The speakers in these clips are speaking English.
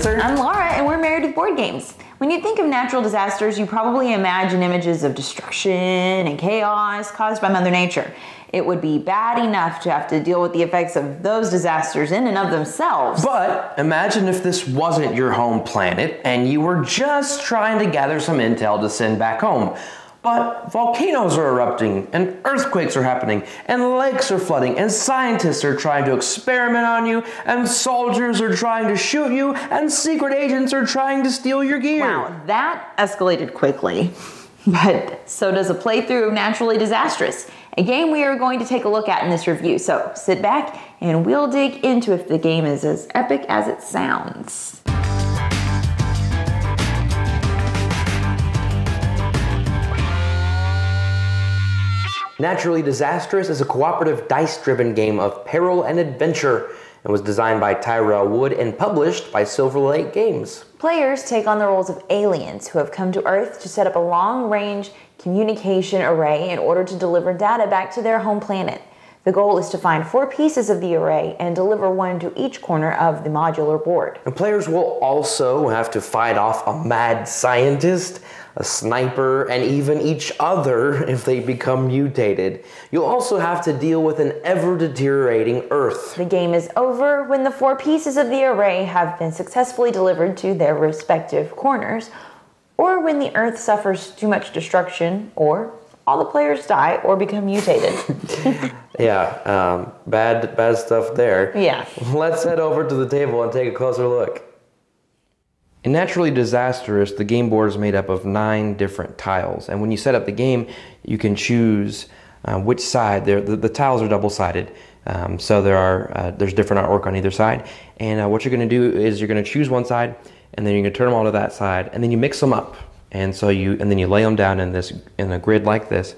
Spencer. I'm Lara, and we're Married with Board Games. When you think of natural disasters, you probably imagine images of destruction and chaos caused by Mother Nature. It would be bad enough to have to deal with the effects of those disasters in and of themselves. But imagine if this wasn't your home planet and you were just trying to gather some intel to send back home. But volcanoes are erupting, and earthquakes are happening, and lakes are flooding, and scientists are trying to experiment on you, and soldiers are trying to shoot you, and secret agents are trying to steal your gear. Wow, that escalated quickly. But so does a playthrough of Naturally Disastrous, a game we are going to take a look at in this review. So sit back, and we'll dig into if the game is as epic as it sounds. Naturally Disastrous is a cooperative dice-driven game of peril and adventure and was designed by Tyrell Wood and published by Silver Lake Games. Players take on the roles of aliens who have come to Earth to set up a long-range communication array in order to deliver data back to their home planet. The goal is to find 4 pieces of the array and deliver one to each corner of the modular board. And players will also have to fight off a mad scientist, a sniper, and even each other if they become mutated. You'll also have to deal with an ever-deteriorating Earth. The game is over when the 4 pieces of the array have been successfully delivered to their respective corners, or when the Earth suffers too much destruction, or all the players die or become mutated. Yeah, bad stuff there. Yeah. Let's head over to the table and take a closer look. In Naturally Disastrous, the game board is made up of 9 different tiles, and when you set up the game, you can choose which side. The tiles are double-sided, so there's different artwork on either side. And what you're going to do is you're going to choose one side, and then you're going to turn them all to that side, and then you mix them up, and then you lay them down in a grid like this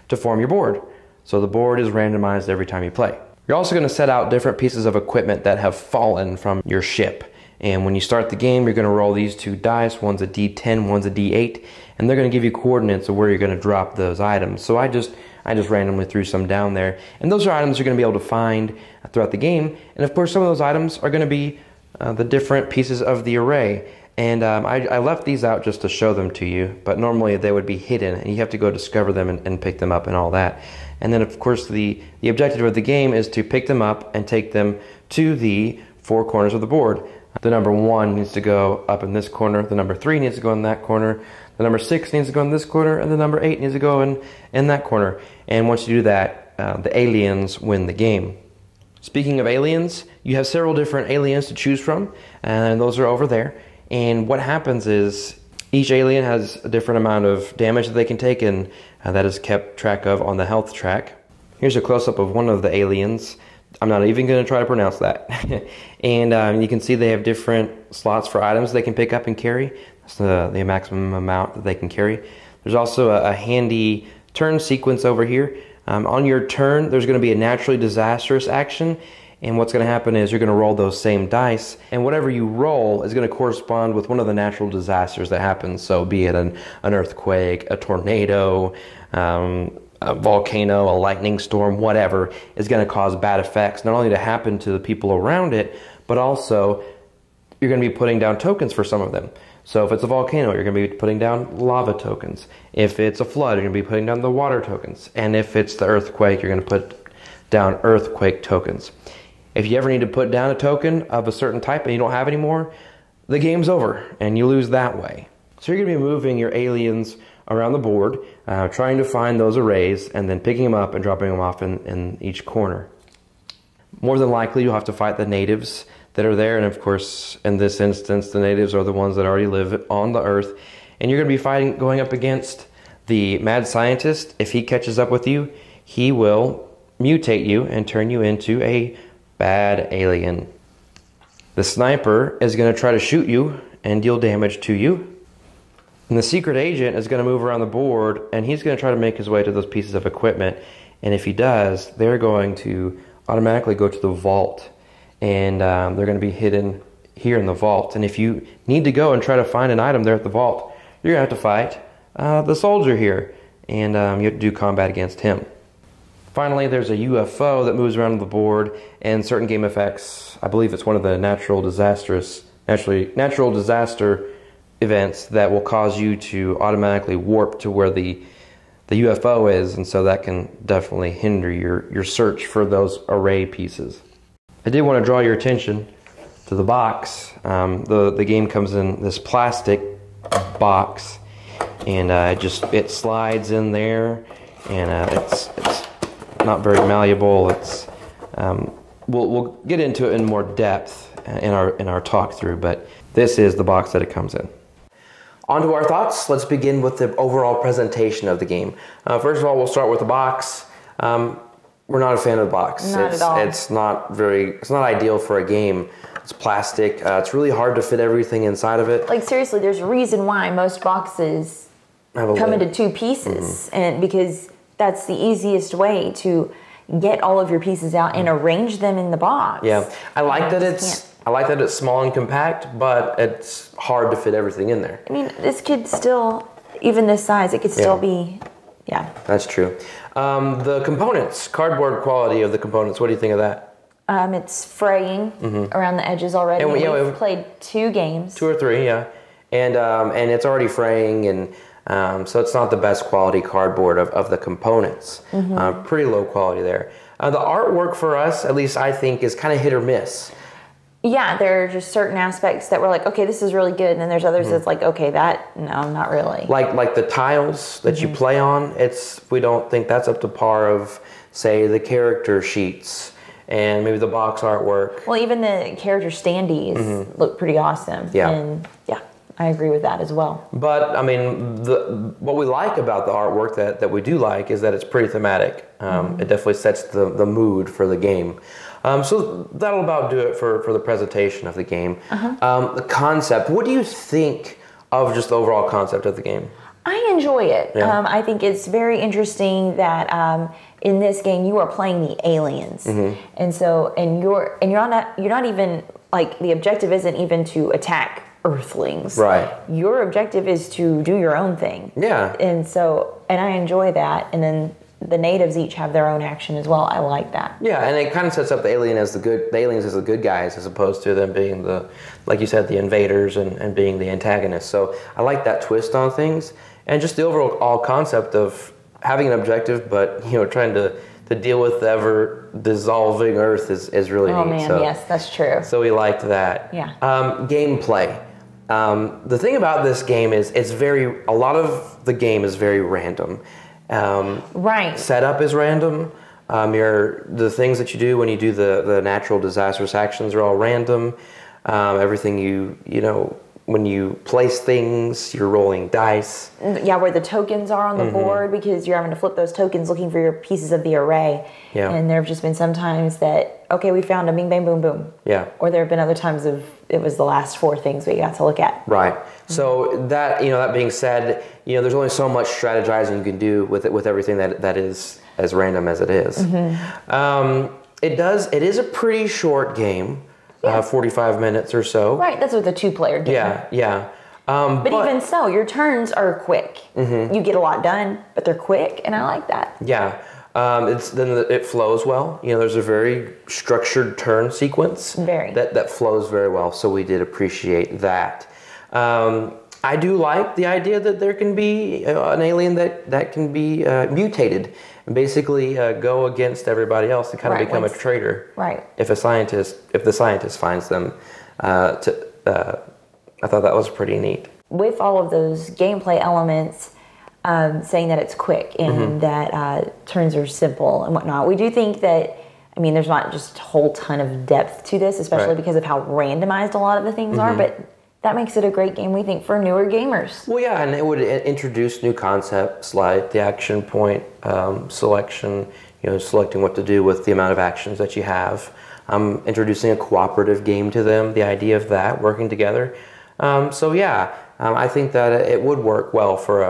to form your board. So the board is randomized every time you play. You're also going to set out different pieces of equipment that have fallen from your ship. And when you start the game, you're going to roll these 2 dice. One's a D10, one's a D8, and they're going to give you coordinates of where you're going to drop those items. So I just randomly threw some down there, and those are items you're going to be able to find throughout the game. And of course, some of those items are going to be the different pieces of the array. And I left these out just to show them to you, but normally they would be hidden, and you have to go discover them and pick them up and all that. And then, of course, the objective of the game is to pick them up and take them to the 4 corners of the board. The number 1 needs to go up in this corner, the number 3 needs to go in that corner, the number 6 needs to go in this corner, and the number 8 needs to go in that corner. And once you do that, the aliens win the game. Speaking of aliens, you have several different aliens to choose from, and those are over there. And what happens is each alien has a different amount of damage that they can take, and that is kept track of on the health track. Here's a close-up of one of the aliens. I'm not even going to try to pronounce that. And you can see they have different slots for items they can pick up and carry. That's the maximum amount that they can carry. There's also a handy turn sequence over here. On your turn, there's going to be a Naturally Disastrous action. And what's going to happen is you're going to roll those same dice, and whatever you roll is going to correspond with one of the natural disasters that happens. So be it an earthquake, a tornado, a volcano, a lightning storm, whatever, is going to cause bad effects, not only to happen to the people around it, but also you're going to be putting down tokens for some of them. So if it's a volcano, you're going to be putting down lava tokens. If it's a flood, you're going to be putting down the water tokens. And if it's the earthquake, you're going to put down earthquake tokens. If you ever need to put down a token of a certain type and you don't have any more, the game's over and you lose that way. So you're going to be moving your aliens around the board, trying to find those arrays and then picking them up and dropping them off in each corner. More than likely, you'll have to fight the natives that are there. And of course, in this instance, the natives are the ones that already live on the Earth. And you're going to be going up against the mad scientist. If he catches up with you, he will mutate you and turn you into a bad alien. The sniper is going to try to shoot you and deal damage to you. And the secret agent is going to move around the board, and he's going to try to make his way to those pieces of equipment. And if he does, they're going to automatically go to the vault. And they're going to be hidden here in the vault. And if you need to go and try to find an item there at the vault, you're going to have to fight the soldier here. And you have to do combat against him. Finally, there's a UFO that moves around the board, and certain game effects, I believe it's one of the Natural Disastrous natural disaster events that will cause you to automatically warp to where the UFO is, and so that can definitely hinder your search for those array pieces. I did want to draw your attention to the box. The game comes in this plastic box, and it slides in there, and it's not very malleable. It's we'll get into it in more depth in our talk through, but this is the box that it comes in. On to our thoughts. Let's begin with the overall presentation of the game. First of all, we'll start with the box. We're not a fan of the box. Not at all. It's not ideal for a game. It's plastic. It's really hard to fit everything inside of it. Like, seriously, there's a reason why most boxes come into two pieces, and because that's the easiest way to get all of your pieces out and arrange them in the box. Yeah, I like that it's small and compact, but it's hard to fit everything in there. I mean, this could still, even this size, it could still be, yeah. That's true. The components, cardboard quality of the components, what do you think of that? It's fraying around the edges already. And we've played 2 games. 2 or 3, yeah. And it's already fraying, and so it's not the best quality cardboard of the components. Pretty low quality there. The artwork for us, at least I think, is kind of hit or miss. Yeah, there are just certain aspects that we're like, okay, this is really good, and then there's others that's like, okay, no, not really. Like the tiles that you play on, we don't think that's up to par of, say, the character sheets and maybe the box artwork. Well, even the character standees look pretty awesome. Yeah. And yeah, I agree with that as well. But I mean, what we like about the artwork that we do like is that it's pretty thematic. It definitely sets the mood for the game. So that'll about do it for the presentation of the game. The concept, what do you think of just the overall concept of the game? I enjoy it. Yeah. I think it's very interesting that in this game you are playing the aliens, and so you're not even, like, the objective isn't even to attack Earthlings. Right. Your objective is to do your own thing. Yeah. And I enjoy that. And then the natives each have their own action as well. I like that. Yeah, and it kind of sets up the aliens as the good guys, as opposed to them being like you said, the invaders and being the antagonists. So I like that twist on things, and just the overall concept of having an objective, but trying to deal with the ever dissolving Earth is really neat. Oh man, so, yes, that's true. So we liked that. Yeah. Gameplay. The thing about this game is a lot of the game is very random. Right. Setup is random. The things that you do when you do the natural disastrous actions are all random. Everything when you place things, you're rolling dice. Yeah, where the tokens are on the board, because you're having to flip those tokens looking for your pieces of the array. Yeah. And there have just been some times that, okay, we found a bing, bang, boom, boom. Yeah. Or there have been other times it was the last 4 things we got to look at. Right. So that being said, there's only so much strategizing you can do with everything that is as random as it is. It is a pretty short game. 45 minutes or so. Right, that's with a 2-player game. Yeah. But even so, your turns are quick. You get a lot done, but they're quick, and I like that. Yeah. It flows well. There's a very structured turn sequence. Very. That flows very well, so we did appreciate that. I do like the idea that there can be an alien that can be mutated and basically go against everybody else and kind of become a traitor. Right. If the scientist finds them, I thought that was pretty neat. With all of those gameplay elements, saying that it's quick and that turns are simple and whatnot, we do think that, there's not just a whole ton of depth to this, especially because of how randomized a lot of the things are, but that makes it a great game, we think, for newer gamers. Well, yeah, and it would introduce new concepts like the action point selection, selecting what to do with the amount of actions that you have. Introducing a cooperative game to them, the idea of that, working together. I think that it would work well for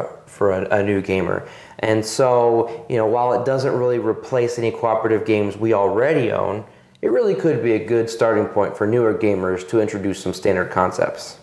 a new gamer. And so, while it doesn't really replace any cooperative games we already own, it really could be a good starting point for newer gamers to introduce some standard concepts.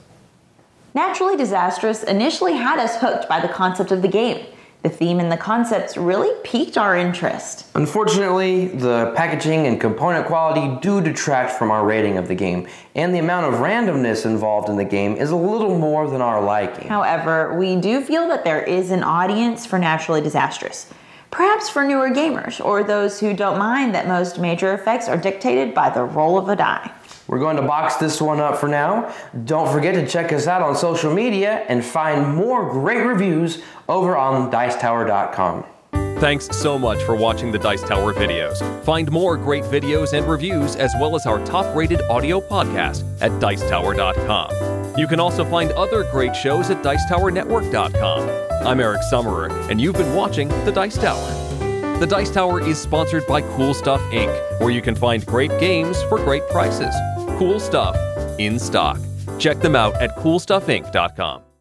Naturally Disastrous initially had us hooked by the concept of the game. The theme and the concepts really piqued our interest. Unfortunately, the packaging and component quality do detract from our rating of the game, and the amount of randomness involved in the game is a little more than our liking. However, we do feel that there is an audience for Naturally Disastrous. Perhaps for newer gamers, or those who don't mind that most major effects are dictated by the roll of a die. We're going to box this one up for now. Don't forget to check us out on social media and find more great reviews over on Dicetower.com. Thanks so much for watching the Dice Tower videos. Find more great videos and reviews as well as our top-rated audio podcast at Dicetower.com. You can also find other great shows at DicetowerNetwork.com. I'm Eric Summerer, and you've been watching The Dice Tower. The Dice Tower is sponsored by Cool Stuff Inc., where you can find great games for great prices. Cool stuff in stock. Check them out at CoolStuffInc.com.